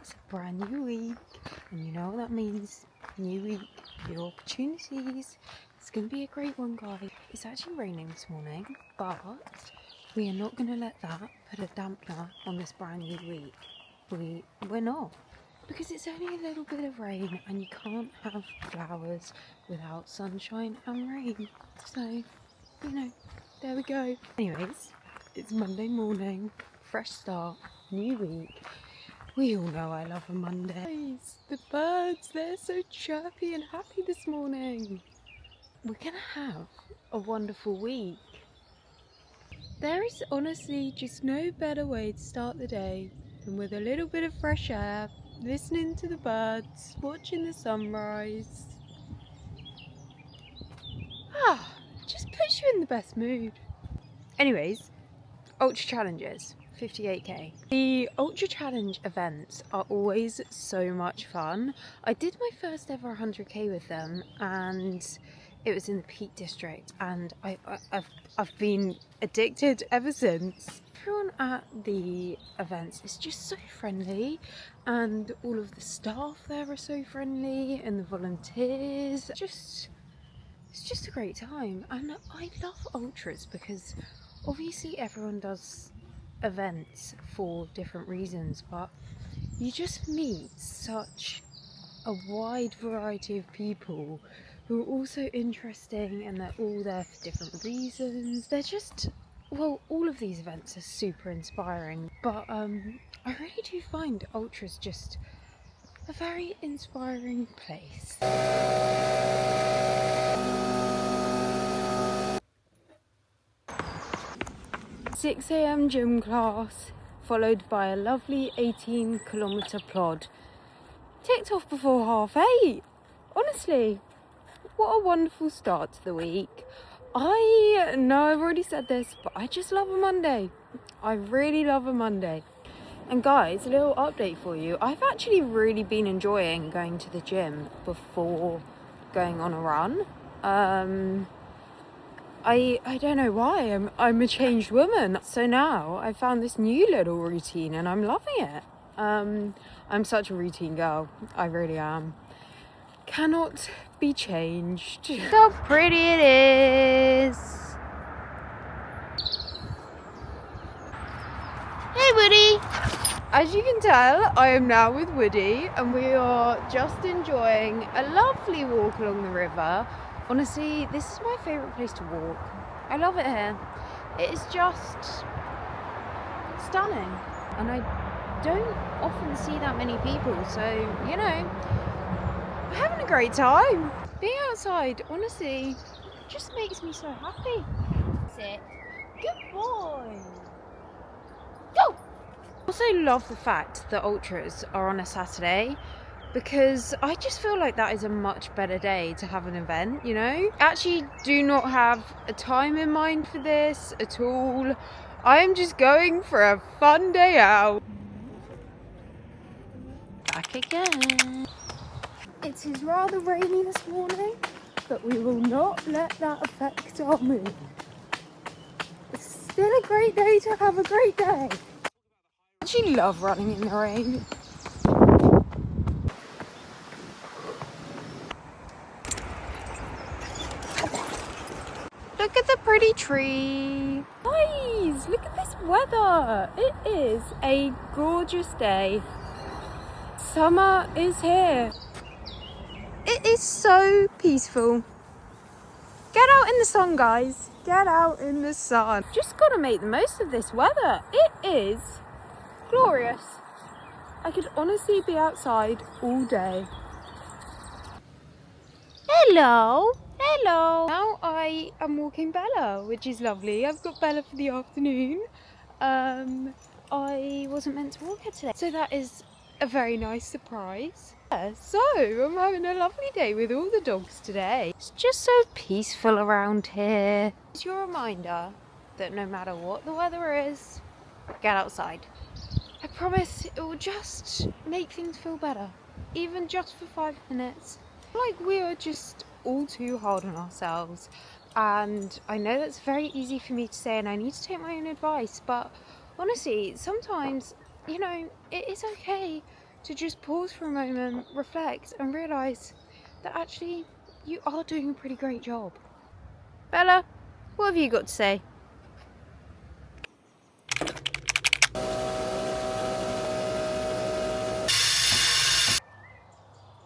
It's a brand new week, and you know what that means. New week, new opportunities. It's going to be a great one, guys. It's actually raining this morning, but we are not going to let that put a dampener on this brand new week. We're not. Because it's only a little bit of rain, and you can't have flowers without sunshine and rain. So, you know, there we go. Anyways, it's Monday morning, fresh start, new week. We all know I love a Monday. The birds, they're so chirpy and happy this morning. We're gonna have a wonderful week. There is honestly just no better way to start the day than with a little bit of fresh air, listening to the birds, watching the sunrise. Just puts you in the best mood. Anyways, ultra challenges. 58k. The ultra challenge events are always so much fun. I did my first ever 100k with them, and it was in the Peak District, and I've been addicted ever since. Everyone at the events is just so friendly, and all of the staff there are so friendly, and the volunteers. It's just a great time, and I love ultras because obviously everyone does events for different reasons, but you just meet such a wide variety of people who are also interesting, and they're all there for different reasons. They're just, well, all of these events are super inspiring, but I really do find ultras just a very inspiring place. 6 a.m. gym class, followed by a lovely 18-kilometre plod. Ticked off before 8:30. Honestly, what a wonderful start to the week. I know I've already said this, but I just love a Monday. I really love a Monday. And guys, a little update for you. I've actually really been enjoying going to the gym before going on a run. I don't know why, I'm a changed woman. So now I found this new little routine and I'm loving it. I'm such a routine girl, I really am. Cannot be changed. So pretty it is. Hey Woody! As you can tell, I am now with Woody and we are just enjoying a lovely walk along the river. Honestly, this is my favourite place to walk. I love it here. It is just stunning. And I don't often see that many people, so, you know, I'm having a great time. Being outside, honestly, just makes me so happy. Sit. Good boy. Go! I also love the fact that ultras are on a Saturday, because I just feel like that is a much better day to have an event, you know? Actually do not have a time in mind for this at all. I am just going for a fun day out. Back again. It is rather rainy this morning, but we will not let that affect our mood. It's still a great day to have a great day. I actually love running in the rain. Look at the pretty tree. Guys, look at this weather. It is a gorgeous day. Summer is here. It is so peaceful. Get out in the sun, guys. Get out in the sun. Just gotta make the most of this weather. It is glorious. I could honestly be outside all day. Hello. Hello! Now I am walking Bella, which is lovely. I've got Bella for the afternoon. I wasn't meant to walk her today, so that is a very nice surprise. Yeah, so I'm having a lovely day with all the dogs today. It's just so peaceful around here. It's your reminder that no matter what the weather is, get outside. I promise it will just make things feel better, even just for 5 minutes. Like we are just all too hard on ourselves, and I know that's very easy for me to say, and I need to take my own advice, but honestly sometimes, you know, it is okay to just pause for a moment, reflect and realise that actually you are doing a pretty great job. Bella, what have you got to say?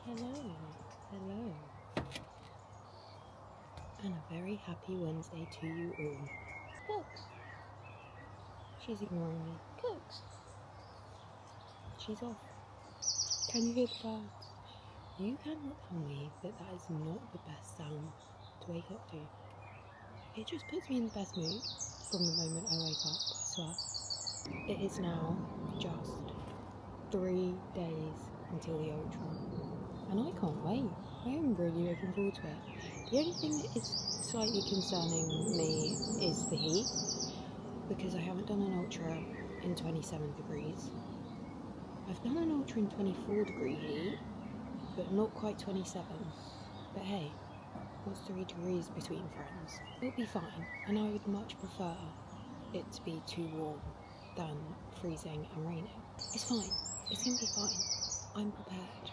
Hello, and a very happy Wednesday to you all. Cooks. She's ignoring me. Cooks. She's off. Can you hear the birds? You cannot tell me that that is not the best sound to wake up to. It just puts me in the best mood from the moment I wake up, I swear. It is now just 3 days until the Ultra, and I can't wait. I am really looking forward to it. The only thing that is slightly concerning me is the heat, because I haven't done an Ultra in 27 degrees. I've done an Ultra in 24 degree heat, but not quite 27. But hey, what's 3 degrees between friends? It'll be fine, and I would much prefer it to be too warm than freezing and raining. It's fine, it's gonna be fine. I'm prepared,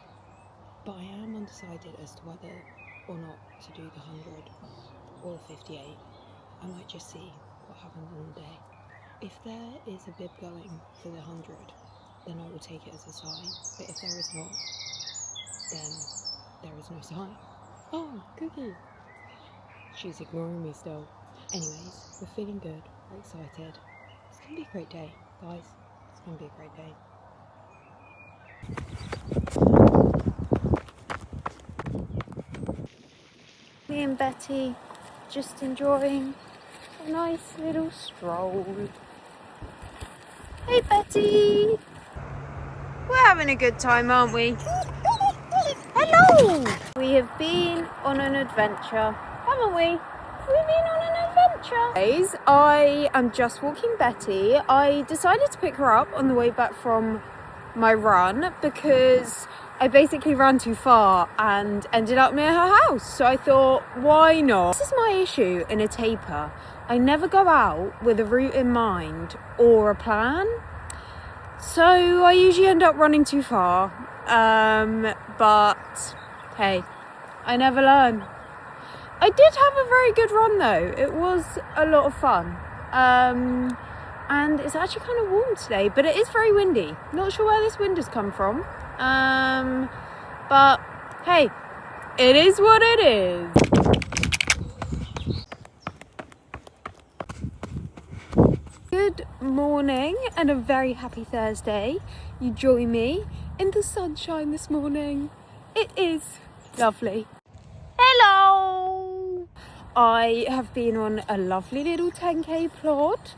but I am undecided as to whether or not to do the 100 or 58. I might just see what happens on the day. If there is a bib going for the 100, then I will take it as a sign, but if there is not, then there is no sign. Oh, Cookie! She's ignoring me still. Anyways, we're feeling good, we're excited. It's gonna be a great day, guys. It's gonna be a great day. Me and Betty just enjoying a nice little stroll. Hey Betty! We're having a good time, aren't we? Hello! We have been on an adventure, haven't we? We've been on an adventure. Guys, I am just walking Betty. I decided to pick her up on the way back from my run because I basically ran too far and ended up near her house. So I thought, why not? This is my issue in a taper. I never go out with a route in mind or a plan. So I usually end up running too far. But hey, I never learn. I did have a very good run though. It was a lot of fun. And it's actually kind of warm today, but it is very windy. Not sure where this wind has come from. But hey, it is what it is. Good morning and a very happy Thursday. You join me in the sunshine this morning. It is lovely. Hello! I have been on a lovely little 10k plod.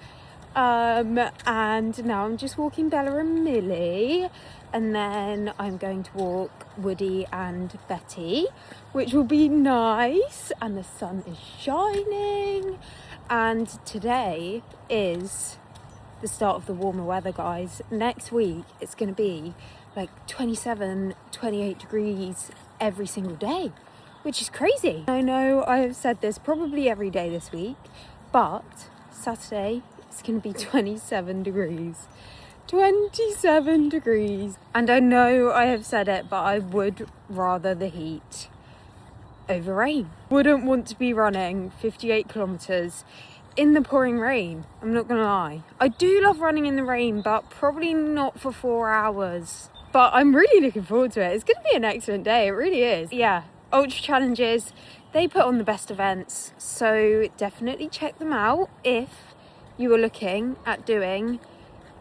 And now I'm just walking Bella and Millie, and then I'm going to walk Woody and Betty, which will be nice, and the sun is shining, and today is the start of the warmer weather, guys. Next week it's going to be like 27, 28 degrees every single day, which is crazy. I know I have said this probably every day this week, but Saturday it's going to be 27 degrees. 27 degrees. And I know I have said it, but I would rather the heat over rain. Wouldn't want to be running 58 kilometres in the pouring rain. I'm not going to lie. I do love running in the rain, but probably not for 4 hours. But I'm really looking forward to it. It's going to be an excellent day. It really is. Yeah, Ultra Challenges, they put on the best events. So definitely check them out if you were looking at doing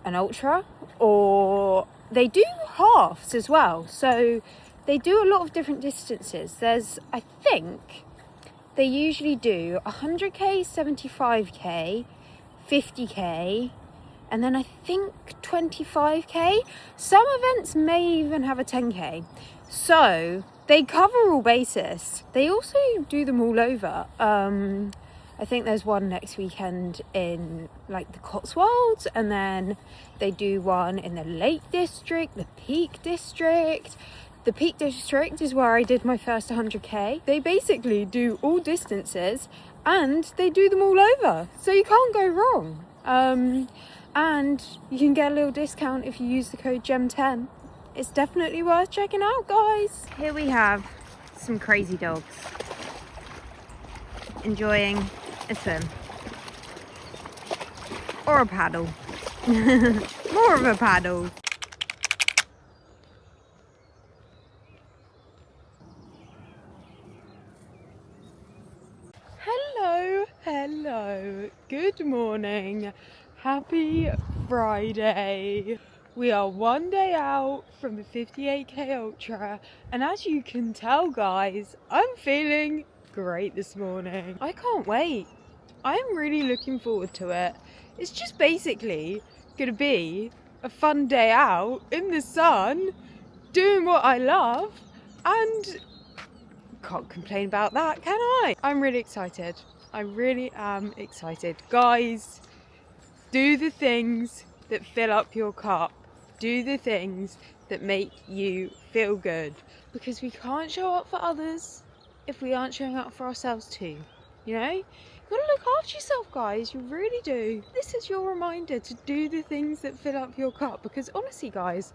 an ultra, or they do halves as well, so they do a lot of different distances. There's, I think they usually do 100k, 75k, 50k, and then I think 25k. Some events may even have a 10k, so they cover all bases. They also do them all over. I think there's one next weekend in like the Cotswolds, and then they do one in the Lake District, the Peak District. The Peak District is where I did my first 100k. They basically do all distances and they do them all over, so you can't go wrong. And you can get a little discount if you use the code GEM10. it's definitely worth checking out, guys. Here we have some crazy dogs enjoying a swim. Or a paddle. More of a paddle. Hello, good morning, happy Friday. We are one day out from the 58k ultra, and as you can tell, guys, I'm feeling great this morning. I can't wait. I'm really looking forward to it. It's just basically gonna be a fun day out in the sun, doing what I love, and can't complain about that, can I? I'm really excited. I really am excited. Guys, do the things that fill up your cup. Do the things that make you feel good. Because we can't show up for others if we aren't showing up for ourselves too. You know? You gotta look after yourself, guys. You really do. This is your reminder to do the things that fill up your cup. Because honestly, guys,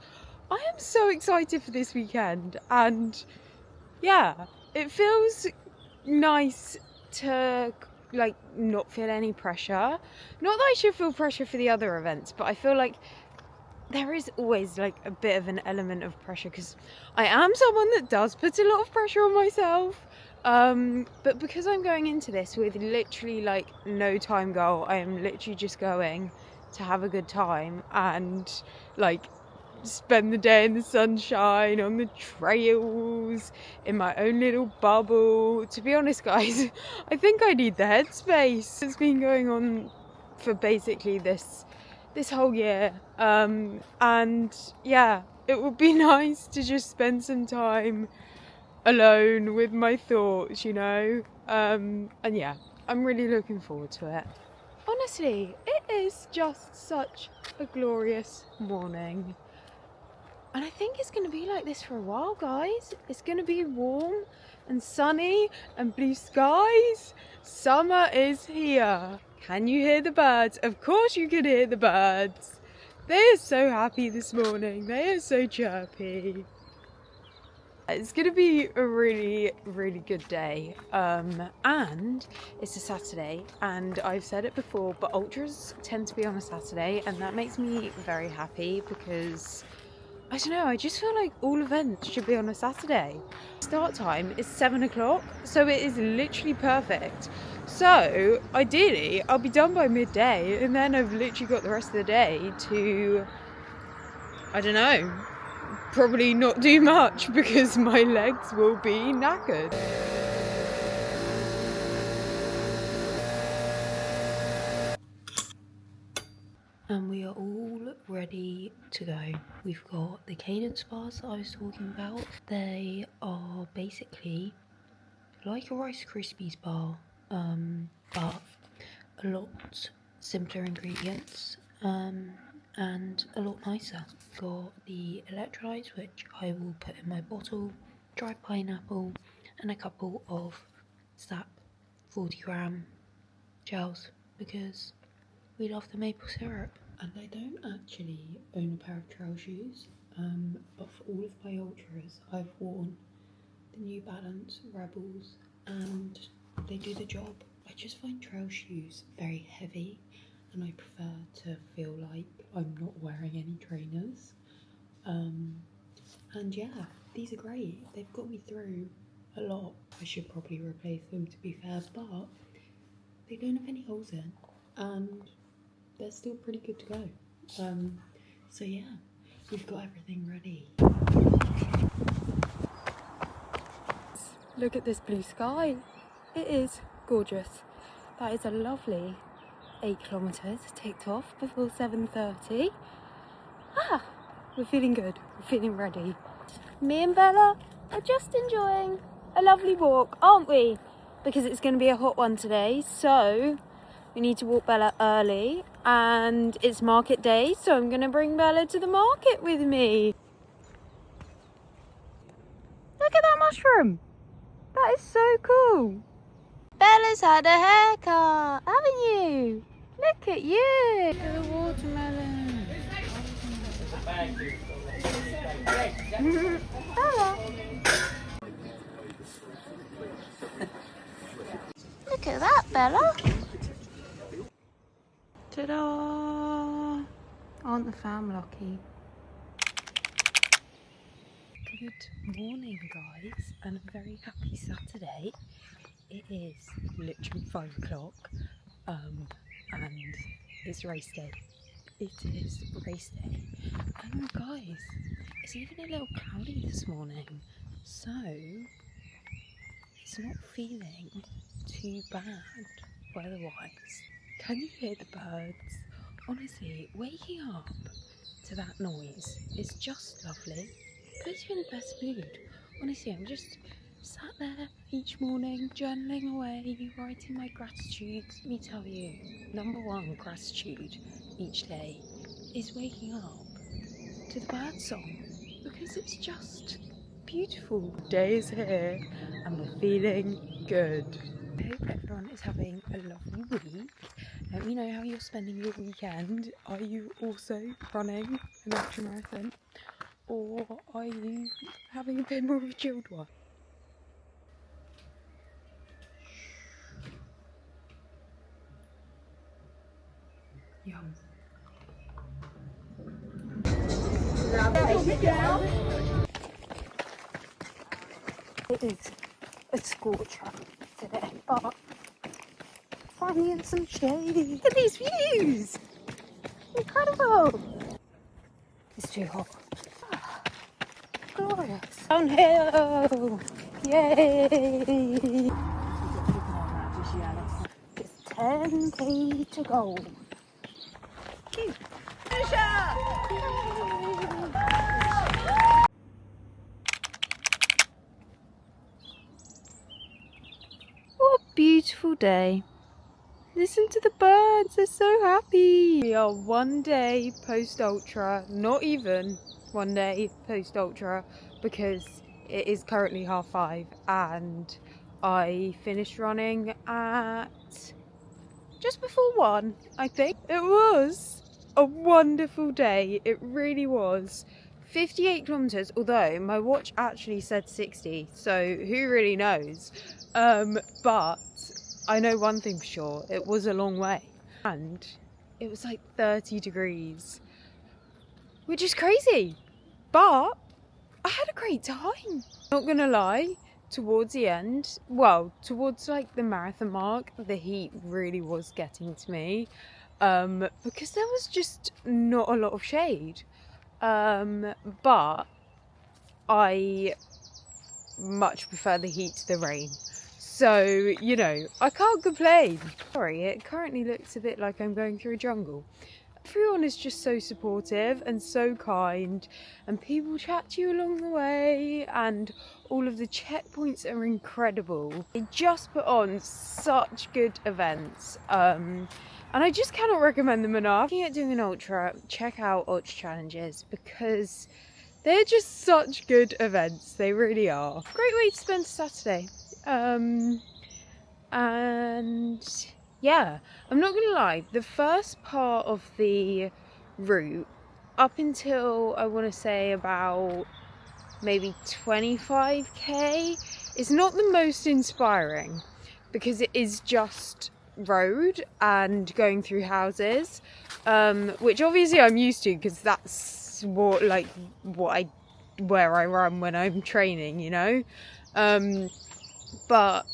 I am so excited for this weekend. And yeah, it feels nice to like not feel any pressure. Not that I should feel pressure for the other events, but I feel like there is always like a bit of an element of pressure because I am someone that does put a lot of pressure on myself. But because I'm going into this with literally like no time goal, I am literally just going to have a good time and like spend the day in the sunshine, on the trails, in my own little bubble. To be honest, guys, I think I need the headspace. It's been going on for basically this whole year, and yeah, it would be nice to just spend some time alone with my thoughts, you know, and yeah, I'm really looking forward to it. Honestly, it is just such a glorious morning. And I think it's going to be like this for a while, guys. It's going to be warm and sunny and blue skies. Summer is here. Can you hear the birds? Of course you can hear the birds. They are so happy this morning. They are so chirpy. It's going to be a really, really good day. And it's a Saturday. And I've said it before, but ultras tend to be on a Saturday. And that makes me very happy because I don't know, I just feel like all events should be on a Saturday. Start time is 7 o'clock, so it is literally perfect. So, ideally, I'll be done by midday, and then I've literally got the rest of the day to, I don't know, probably not do much because my legs will be knackered. And we are all ready to go. We've got the cadence bars that I was talking about. They are basically like a Rice Krispies bar, but a lot simpler ingredients, and a lot nicer. Got the electrolytes, which I will put in my bottle, dried pineapple, and a couple of Snap 40-gram gels because we love the maple syrup. And I don't actually own a pair of trail shoes, but for all of my ultras I've worn the New Balance Rebels and they do the job. I just find trail shoes very heavy and I prefer to feel like I'm not wearing any trainers. And yeah, these are great. They've got me through a lot. I should probably replace them, to be fair, but they don't have any holes in and they're still pretty good to go. So yeah, we've got everything ready. Look at this blue sky. It is gorgeous. That is a lovely 8 kilometres ticked off before 7:30. We're feeling good. We're feeling ready. Me and Bella are just enjoying a lovely walk, aren't we? Because it's going to be a hot one today, so we need to walk Bella early, and it's market day, so I'm going to bring Bella to the market with me. Look at that mushroom. That is so cool. Bella's had a haircut, haven't you? Look at you. Look at the watermelon. Bella. Look at that, Bella. Ta-da! Aren't the fam lucky? Good morning, guys, and a very happy Saturday. It is literally 5 o'clock, and it's race day. It is race day. And guys, it's even a little cloudy this morning, so it's not feeling too bad weather-wise. Can you hear the birds? Honestly, waking up to that noise is just lovely. Puts you in the best mood. Honestly, I'm just sat there each morning, journaling away, writing my gratitudes. Let me tell you, number one gratitude each day is waking up to the bird song, because it's just beautiful. The day is here and we're feeling good. I hope everyone is having a lovely week. Let me know how you're spending your weekend. Are you also running an ultramarathon, or are you having a bit more of a chilled one? Yum. It is a scorcher today, but finally in some shade. Look at these views! Incredible! It's too hot. Ah, glorious. Downhill! Yay! It's 10k to go. What a beautiful day. Listen to the birds, they're so happy. We are one day post-ultra, not even one day post-ultra, because it is currently 5:30 and I finished running at just before 1, I think. It was a wonderful day, it really was. 58 kilometres, although my watch actually said 60, so who really knows. But I know one thing for sure, it was a long way. And it was like 30 degrees, which is crazy. But I had a great time. Not gonna lie, towards the end, well, towards like the marathon mark, the heat really was getting to me. Because there was just not a lot of shade. But I much prefer the heat to the rain. So, you know, I can't complain. Sorry, it currently looks a bit like I'm going through a jungle. Everyone is just so supportive and so kind, and people chat to you along the way, and all of the checkpoints are incredible. They just put on such good events, and I just cannot recommend them enough. If you're doing an ultra, check out Ultra Challenges, because they're just such good events. They really are. Great way to spend a Saturday. And yeah, I'm not gonna lie, the first part of the route up until I want to say about maybe 25k is not the most inspiring, because it is just road and going through houses, which obviously I'm used to, because that's where I run when I'm training, you know. But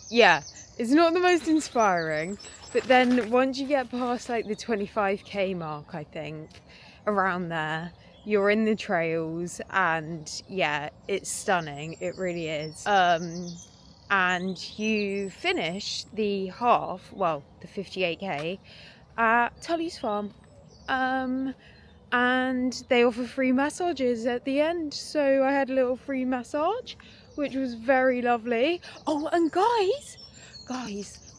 yeah, it's not the most inspiring. But then once you get past like the 25k mark, I think, around there, you're in the trails, and yeah, it's stunning, it really is. And you finish the half, well, the 58k at Tully's Farm, and they offer free massages at the end, so I had a little free massage, which was very lovely. Oh, and guys,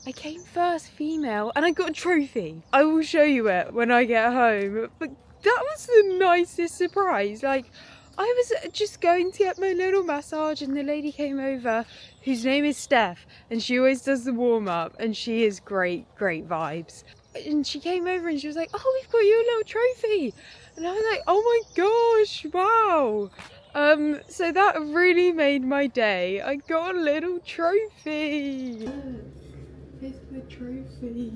I came first female and I got a trophy. I will show you it when I get home, but that was the nicest surprise. Like, I was just going to get my little massage, and the lady came over, whose name is Steph, and she always does the warm-up, and she is great vibes. And she came over and she was like, oh, we've got you a little trophy. And I was like, oh my gosh, wow. So that really made my day. I got a little trophy. Look, it's the trophy.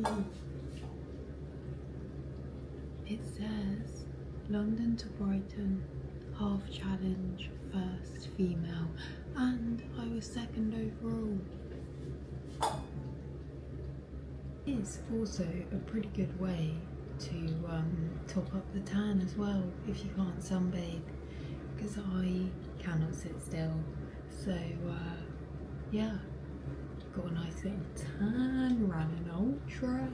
It says London to Brighton, half challenge, first female, and I was second overall. It's also a pretty good way to top up the tan as well if you can't sunbathe, because I cannot sit still. So yeah, got a nice little tan, ran an ultra.